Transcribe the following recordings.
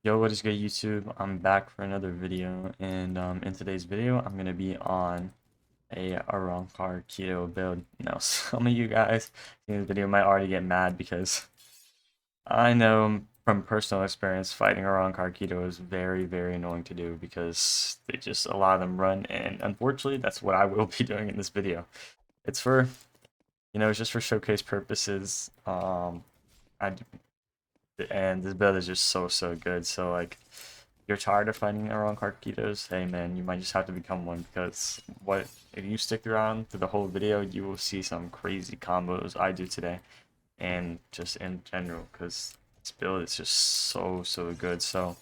Yo, what is good, YouTube? I'm back for another video, and in today's video, I'm gonna be on a Arrancar Kido build. Now, some of you guys in the video might already get mad because I know from personal experience, fighting Arrancar Kido is very, very annoying to do because they just a lot of them run, and unfortunately, that's what I will be doing in this video. It's for, it's just for showcase purposes. I and this build is just so good. So like, if you're tired of fighting around Carquitos, hey man, you might just have to become one because what if you stick around through the whole video, you will see some crazy combos I do today, and just in general, because this build is just so good. So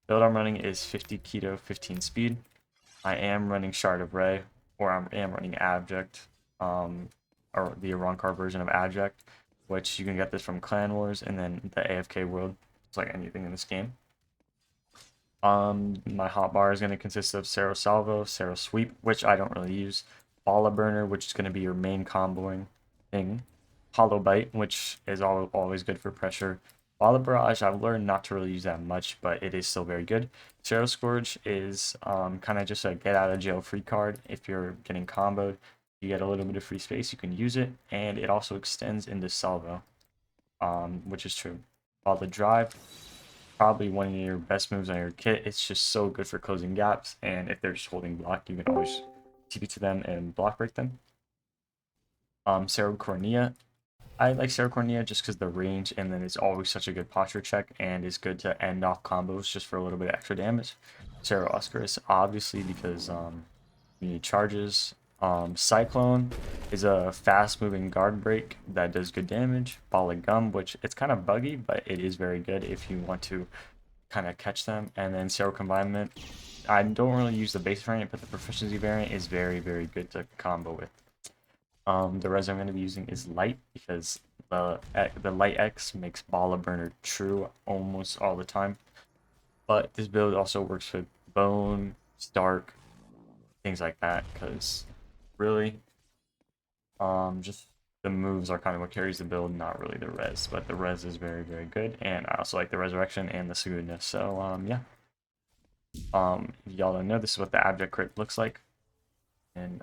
build I'm running is 50 Kido, 15 speed. I am running Shard of Ray, or I am running Abject, or the Arrancar version of Abject, which you can get this from Clan Wars and then the AFK world. It's like anything in this game. My hotbar is going to consist of Cerro Salvo, Cerro Sweep, which I don't really use, Bala Burner, which is going to be your main comboing thing, Hollow Bite, which is always good for pressure. Bala Barrage, I've learned not to really use that much, but it is still very good. Cerro Scourge is kind of just a get out of jail free card. If you're getting comboed, you get a little bit of free space, you can use it, and it also extends into Salvo, which is true. Bala Drive, probably one of your best moves on your kit. It's just so good for closing gaps, and if they're just holding block, you can always TP to them and block break them. Cerro Cornea. I like Cerro Cornea just because the range, and then it's always such a good posture check, and it's good to end off combos just for a little bit of extra damage. Cerro Oscaris, obviously, because you need charges. Cyclone is a fast-moving guard break that does good damage. Ball of Gum, which it's kind of buggy, but it is very good if you want to kind of catch them. And then Cerro Confinement. I don't really use the base variant, but the proficiency variant is very good to combo with. The res I'm going to be using is Light because the Light X makes Bala Burner true almost all the time. But this build also works with Bone, Stark, things like that, because really, just the moves are kind of what carries the build, not really the res. But the res is very good, and I also like the resurrection and the Sagudna. So yeah. If y'all don't know, this is what the abject crit looks like, and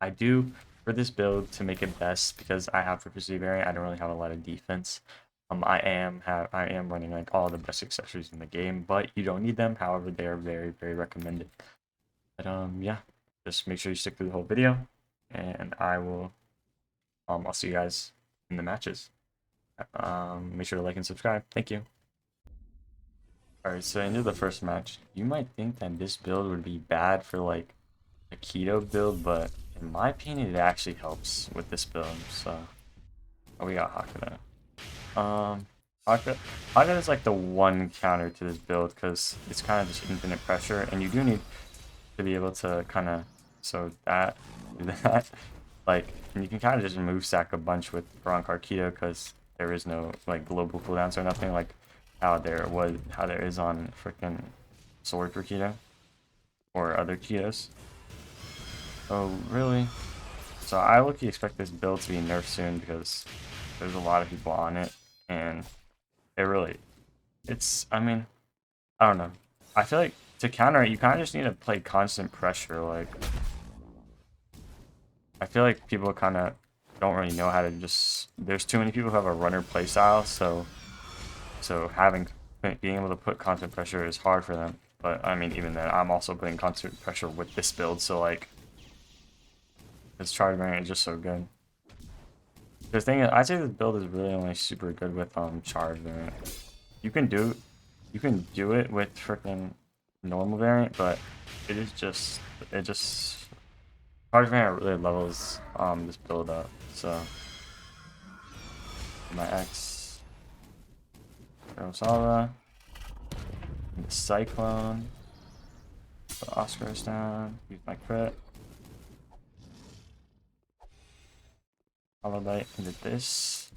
I do for this build to make it best because I have proficiency variant. I don't really have a lot of defense. I am running like all the best accessories in the game, but you don't need them. However, they are very recommended. But yeah, just make sure you stick through the whole video, and I'll see you guys in the matches. Make sure to like and subscribe. Thank you. Alright, so into the first match. You might think that this build would be bad for like a Kido build, but in my opinion, it actually helps with this build. So, we got Hakuda. Hakuda is like the one counter to this build because it's kind of just infinite pressure, and you do need to be able to kind of do that. Like, and you can kind of just move stack a bunch with Arrancar Kido because there is no like global cooldowns or nothing like how there is on freaking Sword for Kido or other Kidos. Oh really? So I look expect this build to be nerfed soon because there's a lot of people on it, and I mean, I don't know. I feel like to counter it, you kind of just need to play constant pressure. Like, I feel like people kind of don't really know how to just. There's too many people who have a runner playstyle, so being able to put constant pressure is hard for them. But I mean, even then, I'm also putting constant pressure with this build, so like, this charge variant is just so good. The thing is, I'd say this build is really only super good with charge variant. You can do it with freaking normal variant, but it just charge variant really levels this build up. So my X Rosala, the Cyclone, the Oscar's down, use my crit. Hollow Bite into this.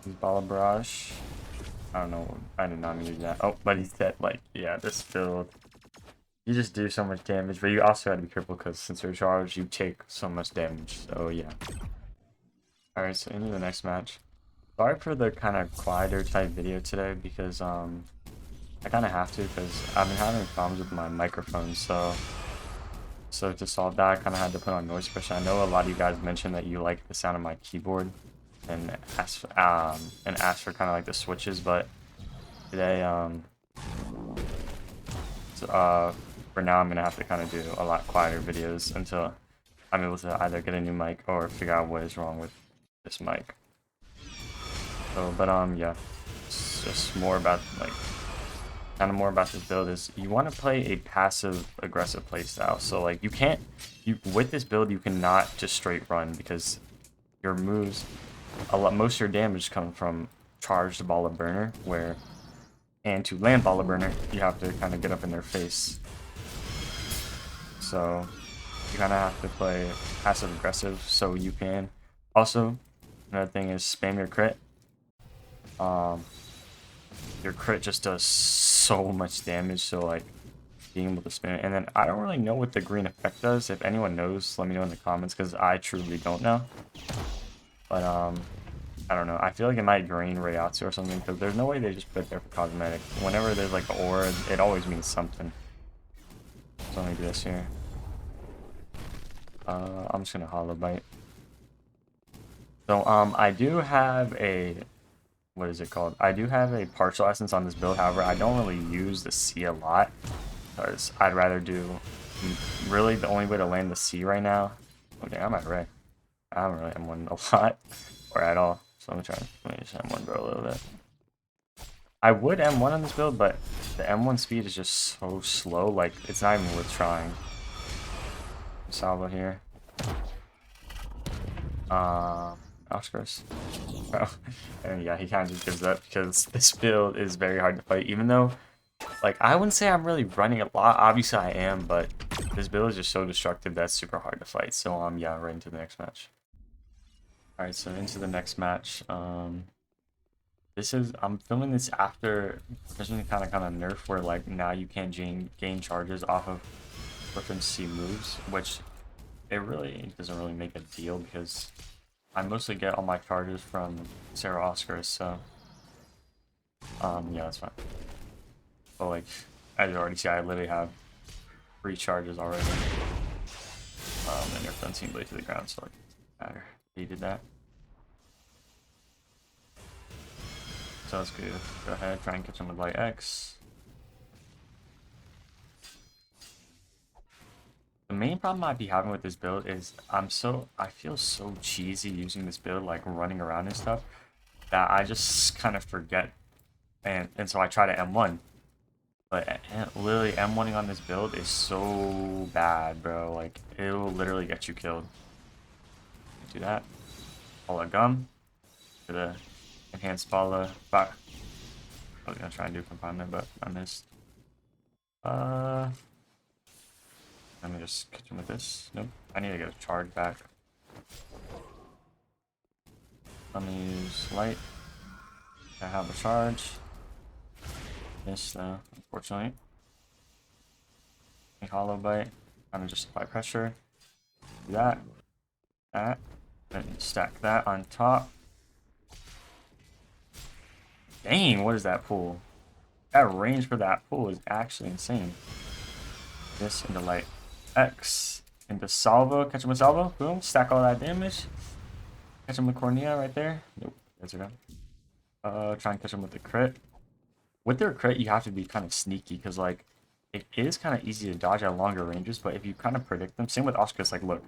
Use Bala Barrage. I don't know, I did not mean that. Oh, but he's dead. Like, yeah, this build, you just do so much damage, but you also gotta be careful because since you're charged, you take so much damage. So yeah. Alright, so into the next match. Sorry for the kind of quieter type video today because I kind of have to because I've been having problems with my microphone, so to solve that, I kind of had to put on noise suppression. I know a lot of you guys mentioned that you like the sound of my keyboard and ask for kind of like the switches, but today for now I'm gonna have to kind of do a lot quieter videos until I'm able to either get a new mic or figure out what is wrong with this mic. So, but yeah, it's just more about like kind of more about this build is you want to play a passive aggressive playstyle. So like with this build you cannot just straight run because your moves most of your damage comes from charged ball of burner and to land ball of burner you have to kind of get up in their face. So you kind of have to play passive aggressive so you can. Also, another thing is spam your crit. Your crit just does so much damage, so like being able to spam it. And then I don't really know what the green effect does. If anyone knows, let me know in the comments because I truly don't know. But I don't know. I feel like it might drain Rayatsu or something because there's no way they just put it there for cosmetic. Whenever there's like an aura, it always means something. So let me do this here. I'm just gonna Hollow Bite. So I do have a what is it called? I do have a partial essence on this build. However, I don't really use the C a lot because I'd rather do really the only way to land the C right now. Okay, I'm at Ray. I haven't really M1 a lot or at all. So let me just M1 bro a little bit. I would M1 on this build, but the M1 speed is just so slow. Like it's not even worth trying. Salvo here. Oscars. Oh. And yeah, he kind of just gives up because this build is very hard to fight. Even though, like, I wouldn't say I'm really running a lot. Obviously, I am, but this build is just so destructive that's super hard to fight. So yeah, right into the next match. All right, so into the next match. I'm filming this after Precision kind of nerf where like now you can't gain charges off of different C moves, which it really doesn't really make a deal because I mostly get all my charges from Sarah Oscars, so yeah, that's fine. But like, as you already see, I literally have 3 charges already. And your Unseen Blade to the ground, so like, matter. He did that. So let's go ahead, try and catch him with Light X. The main problem I'd be having with this build is I feel so cheesy using this build, like running around and stuff, that I just kind of forget, and so I try to M1. But literally M1ing on this build is so bad, bro. Like it will literally get you killed. Do that. Follow gum. To the enhanced follow back. I was gonna try and do confinement, but I missed. Let me just catch him with this. Nope. I need to get a charge back. Let me use light. I have a charge. Missed though, unfortunately. A Hollow Bite. Kind of just apply pressure. Do that. That. And stack that on top. Dang, what is that pull? That range for that pull is actually insane. This into light X into salvo, catch him with salvo, boom, stack all that damage. Catch him with Cornea right there. Nope, there's her gun. Try and catch him with the crit. With their crit, you have to be kind of sneaky because like it is kind of easy to dodge at longer ranges, but if you kind of predict them, same with Oscars, like look,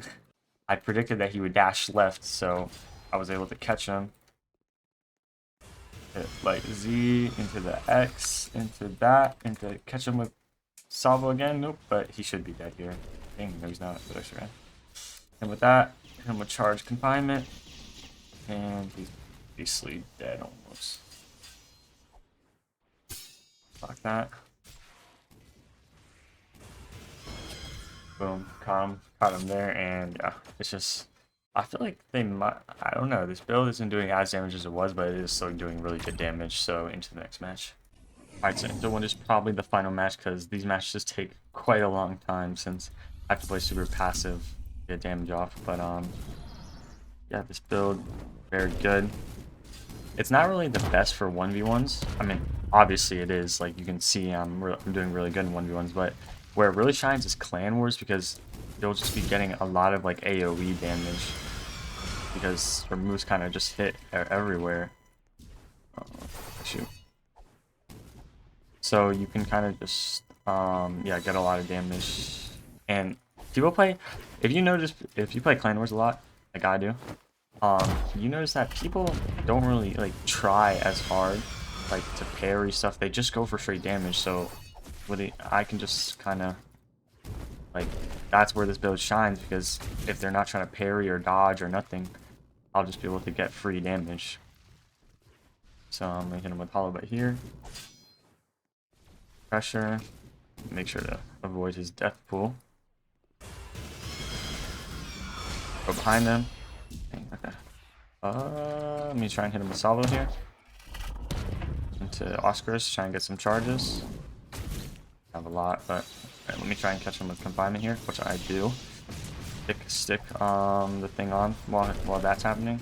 I predicted that he would dash left, so I was able to catch him. Hit like Z into the X, into that, into catch him with salvo again. Nope, but he should be dead here. Dang, no, he's not. But extra guy. And with that, hit him with charge confinement, and he's basically dead almost. Block that. Boom, caught him there, and yeah, it's just. I feel like they might. I don't know. This build isn't doing as damage as it was, but it is still doing really good damage. So into the next match. Alright, so the one is probably the final match because these matches take quite a long time since I have to play super passive to get damage off. But yeah, this build very good. It's not really the best for 1v1s. I mean, obviously it is. Like, you can see I'm doing really good in 1v1s, but where it really shines is Clan Wars, because you'll just be getting a lot of like AoE damage, because your moves kind of just hit everywhere. Oh, shoot. So you can kind of just yeah, get a lot of damage. And people play, if you play Clan Wars a lot, like I do, you notice that people don't really like try as hard like to parry stuff. They just go for straight damage. So I can just kind of like, that's where this build shines, because if they're not trying to parry or dodge or nothing, I'll just be able to get free damage. So I'm gonna hit him with Hollow Bite here. Pressure. Make sure to avoid his death pool. Go behind them. Okay. Let me try and hit him with Salvo here. Into Oscars, try and get some charges. I have a lot, but right, let me try and catch him with confinement here, which I do. Stick the thing on while that's happening.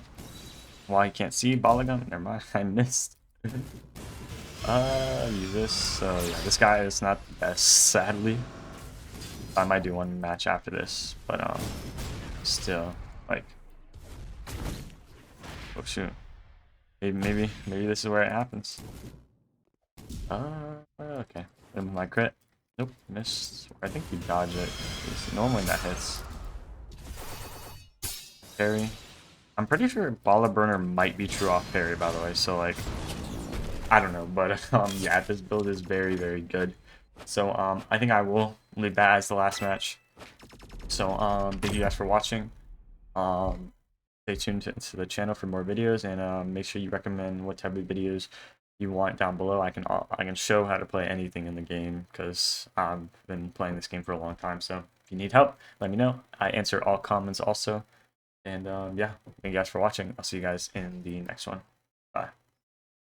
While he can't see Bala Gun. Never mind, I missed. Use this. So yeah, this guy is not the best, sadly. I might do one match after this, but still, like, oh shoot, maybe this is where it happens. Okay, and my crit. Nope, missed. I think he dodged it. Normally that hits. Parry. I'm pretty sure Bala Burner might be true off parry, by the way. So like, I don't know, but yeah, this build is very, very good. So I think I will leave that as the last match. So thank you guys for watching. Stay tuned to the channel for more videos, and make sure you recommend what type of videos you want down below. I can show how to play anything in the game, because I've been playing this game for a long time. So if you need help, let me know. I answer all comments also. And yeah, thank you guys for watching. I'll see you guys in the next one. Bye.